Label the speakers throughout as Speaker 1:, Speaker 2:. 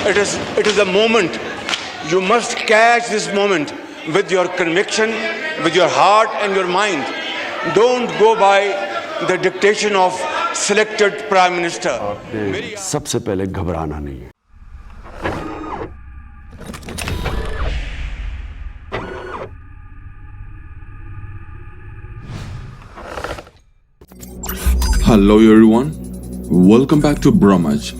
Speaker 1: It is a moment. You must catch this moment with your conviction, with your heart and your mind. Don't go by the dictation of selected prime minister.
Speaker 2: सबसे पहले घबराना नहीं है.
Speaker 3: Hello everyone, welcome back to Brahmaj.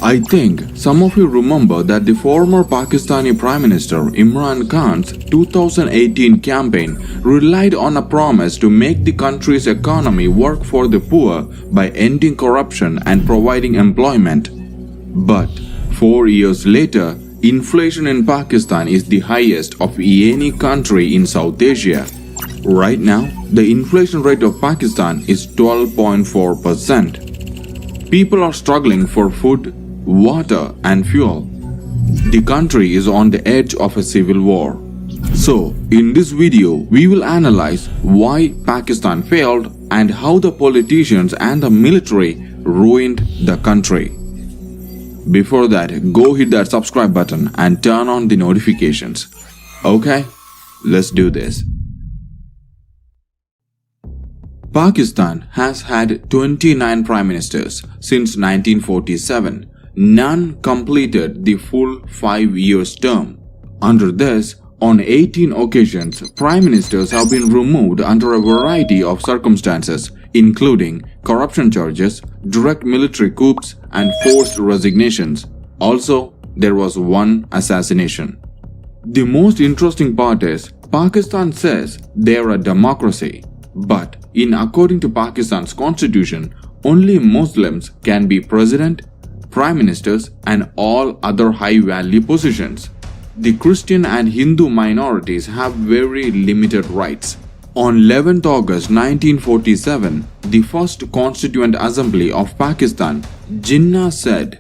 Speaker 3: I think some of you remember that the former Pakistani Prime Minister Imran Khan's 2018 campaign relied on a promise to make the country's economy work for the poor by ending corruption and providing employment. But 4 years later, inflation in Pakistan is the highest of any country in South Asia. Right now, the inflation rate of Pakistan is 12.4%. People are struggling for food, water and fuel. The country is on the edge of a civil war. So, in this video, we will analyze why Pakistan failed and how the politicians and the military ruined the country. Before that, go hit that subscribe button and turn on the notifications. Okay, let's do this. Pakistan has had 29 prime ministers since 1947. None completed the full 5 years term. Under this, on 18 occasions, prime ministers have been removed under a variety of circumstances, including corruption charges, direct military coups, and forced resignations. Also, there was one assassination. The most interesting part is, Pakistan says they are a democracy, but according to Pakistan's constitution, only Muslims can be president, prime ministers and all other high-value positions. The Christian and Hindu minorities have very limited rights. On 11th August 1947, the first Constituent Assembly of Pakistan, Jinnah said,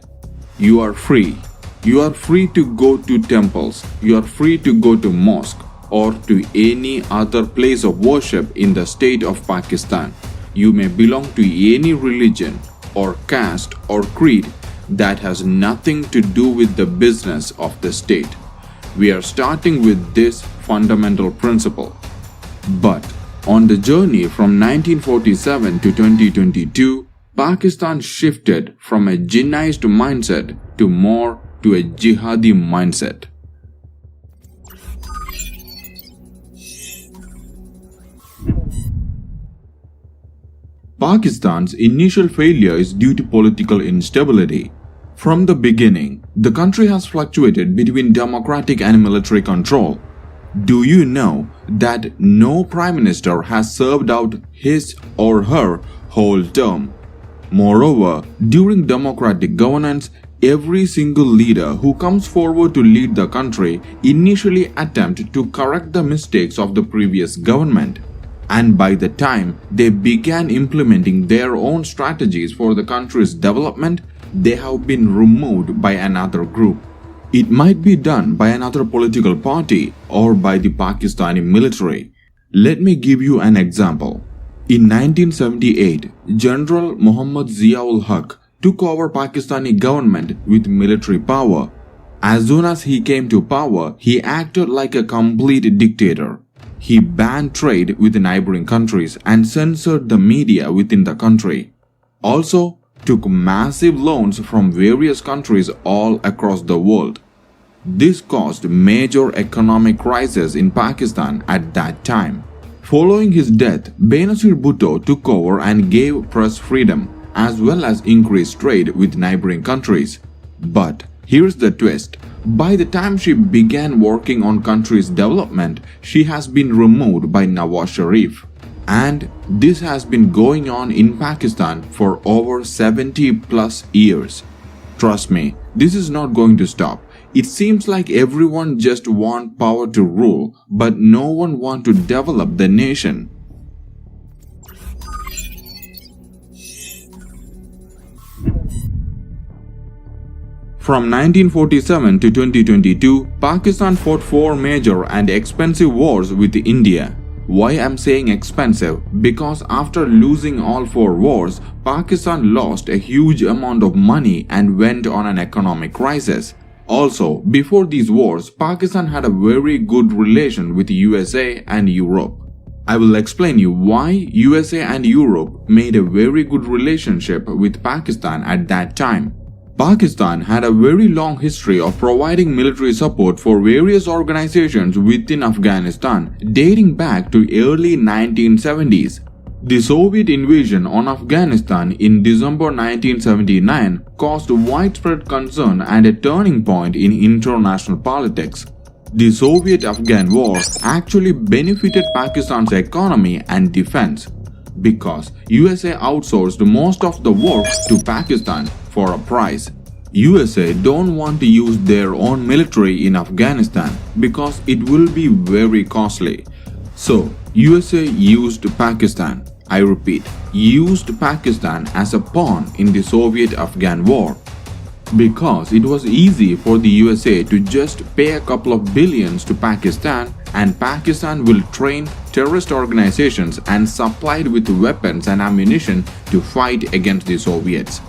Speaker 3: "You are free. You are free to go to temples. You are free to go to mosque or to any other place of worship in the state of Pakistan. You may belong to any religion or caste or creed that has nothing to do with the business of the state. We are starting with this fundamental principle." But on the journey from 1947 to 2022, Pakistan shifted from a Jinnahist mindset to more to a jihadi mindset. Pakistan's initial failure is due to political instability. From the beginning, the country has fluctuated between democratic and military control. Do you know that no prime minister has served out his or her whole term? Moreover, during democratic governance, every single leader who comes forward to lead the country initially attempts to correct the mistakes of the previous government. And by the time they began implementing their own strategies for the country's development, they have been removed by another group. It might be done by another political party or by the Pakistani military. Let me give you an example. In 1978, General Muhammad Zia-ul-Haq took over Pakistani government with military power. As soon as he came to power, he acted like a complete dictator. He banned trade with the neighboring countries and censored the media within the country. Also, took massive loans from various countries all across the world. This caused major economic crisis in Pakistan at that time. Following his death, Benazir Bhutto took over and gave press freedom as well as increased trade with neighboring countries. But here's the twist. By the time she began working on country's development, she has been removed by Nawaz Sharif. And this has been going on in Pakistan for over 70 plus years. Trust me, this is not going to stop. It seems like everyone just wants power to rule, but no one wants to develop the nation. From 1947 to 2022, Pakistan fought 4 major and expensive wars with India. Why I'm saying expensive? Because after losing all 4 wars, Pakistan lost a huge amount of money and went on an economic crisis. Also, before these wars, Pakistan had a very good relation with USA and Europe. I will explain you why USA and Europe made a very good relationship with Pakistan at that time. Pakistan had a very long history of providing military support for various organizations within Afghanistan dating back to early 1970s. The Soviet invasion on Afghanistan in December 1979 caused widespread concern and a turning point in international politics. The Soviet-Afghan War actually benefited Pakistan's economy and defense because USA outsourced most of the work to Pakistan for a price. USA don't want to use their own military in Afghanistan because it will be very costly. So, USA used Pakistan. I repeat, used Pakistan as a pawn in the Soviet-Afghan War because it was easy for the USA to just pay a couple of billions to Pakistan and Pakistan will train terrorist organizations and supplied with weapons and ammunition to fight against the Soviets.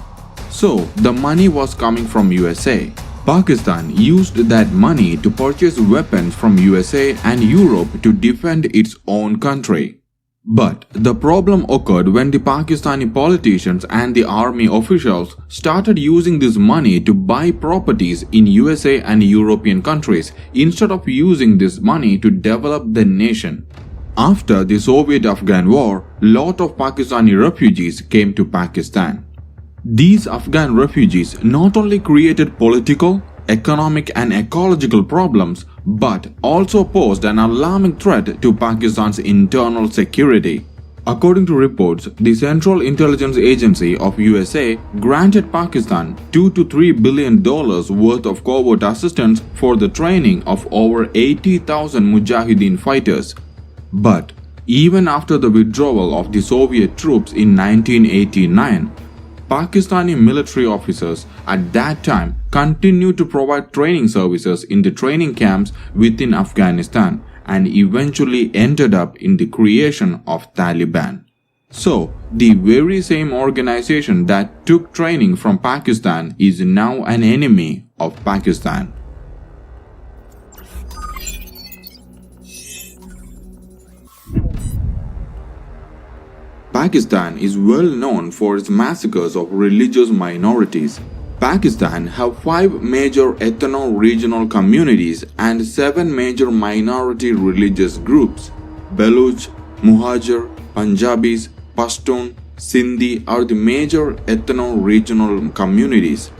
Speaker 3: So, the money was coming from USA. Pakistan used that money to purchase weapons from USA and Europe to defend its own country. But the problem occurred when the Pakistani politicians and the army officials started using this money to buy properties in USA and European countries instead of using this money to develop the nation. After the Soviet-Afghan War, lot of Pakistani refugees came to Pakistan. These Afghan refugees not only created political, economic and ecological problems but also posed an alarming threat to Pakistan's internal security. According to reports, the Central Intelligence Agency of USA granted Pakistan $2 to $3 billion worth of covert assistance for the training of over 80,000 Mujahideen fighters. But even after the withdrawal of the Soviet troops in 1989, Pakistani military officers at that time continued to provide training services in the training camps within Afghanistan and eventually ended up in the creation of Taliban. So, the very same organization that took training from Pakistan is now an enemy of Pakistan. Pakistan is well known for its massacres of religious minorities. Pakistan have 5 major ethno-regional communities and 7 major minority religious groups. Baluch, Muhajir, Punjabis, Pashtun, Sindhi are the major ethno-regional communities,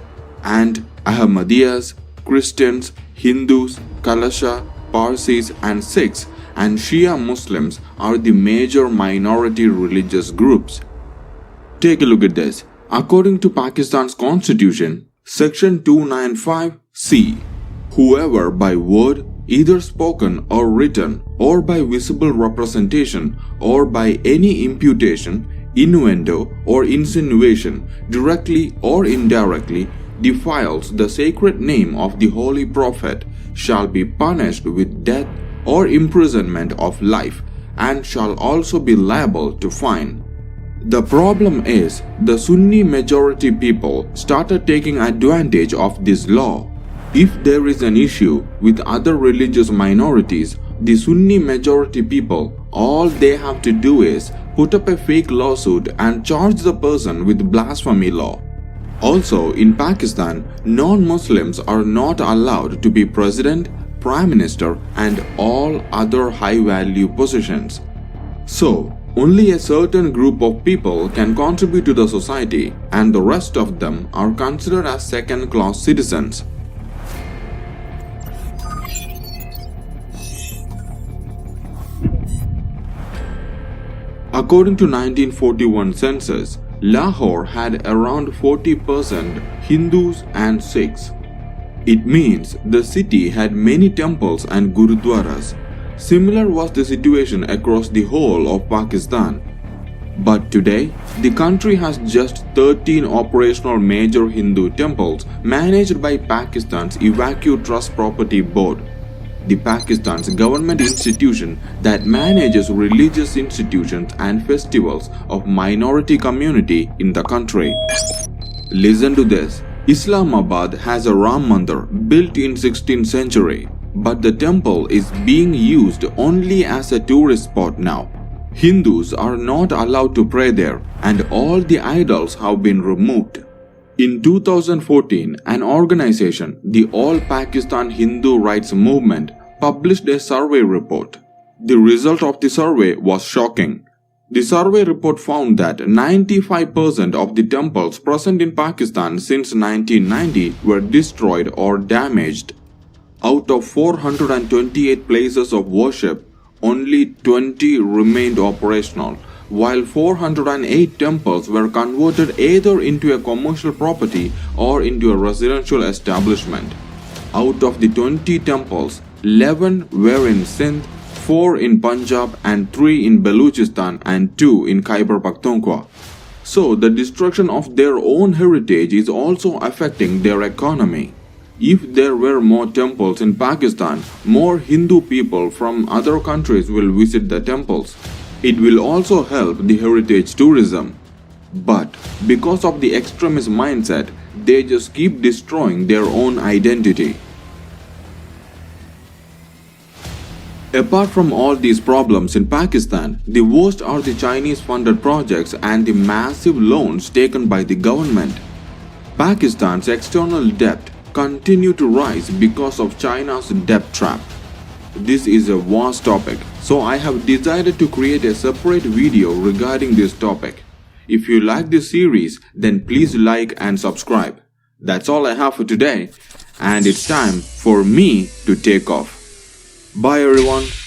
Speaker 3: and Ahmadiyas, Christians, Hindus, Kalasha, Parsis and Sikhs and Shia Muslims are the major minority religious groups. Take a look at this. According to Pakistan's constitution, section 295C, whoever by word, either spoken or written, or by visible representation, or by any imputation, innuendo or insinuation, directly or indirectly, defiles the sacred name of the Holy Prophet, shall be punished with death or imprisonment of life, and shall also be liable to fine. The problem is, the Sunni majority people started taking advantage of this law. If there is an issue with other religious minorities, the Sunni majority people, all they have to do is put up a fake lawsuit and charge the person with blasphemy law. Also, in Pakistan, non-Muslims are not allowed to be president, prime minister and all other high-value positions. So, only a certain group of people can contribute to the society and the rest of them are considered as second-class citizens. According to 1941 census, Lahore had around 40% Hindus and Sikhs. It means the city had many temples and gurudwaras. Similar was the situation across the whole of Pakistan. But today, the country has just 13 operational major Hindu temples managed by Pakistan's Evacuee Trust Property Board, the Pakistan's government institution that manages religious institutions and festivals of minority community in the country. Listen to this. Islamabad has a Ram Mandir built in 16th century, but the temple is being used only as a tourist spot now. Hindus are not allowed to pray there and all the idols have been removed. In 2014, an organization, the All Pakistan Hindu Rights Movement, published a survey report. The result of the survey was shocking. The survey report found that 95% of the temples present in Pakistan since 1990 were destroyed or damaged. Out of 428 places of worship, only 20 remained operational, while 408 temples were converted either into a commercial property or into a residential establishment. Out of the 20 temples, 11 were in Sindh, 4 in Punjab and 3 in Balochistan and 2 in Khyber Pakhtunkhwa. So the destruction of their own heritage is also affecting their economy. If there were more temples in Pakistan, more Hindu people from other countries will visit the temples. It will also help the heritage tourism. But because of the extremist mindset, they just keep destroying their own identity. Apart from all these problems in Pakistan, the worst are the Chinese-funded projects and the massive loans taken by the government. Pakistan's external debt continue to rise because of China's debt trap. This is a vast topic, so I have decided to create a separate video regarding this topic. If you like this series, then please like and subscribe. That's all I have for today, and it's time for me to take off. Bye everyone.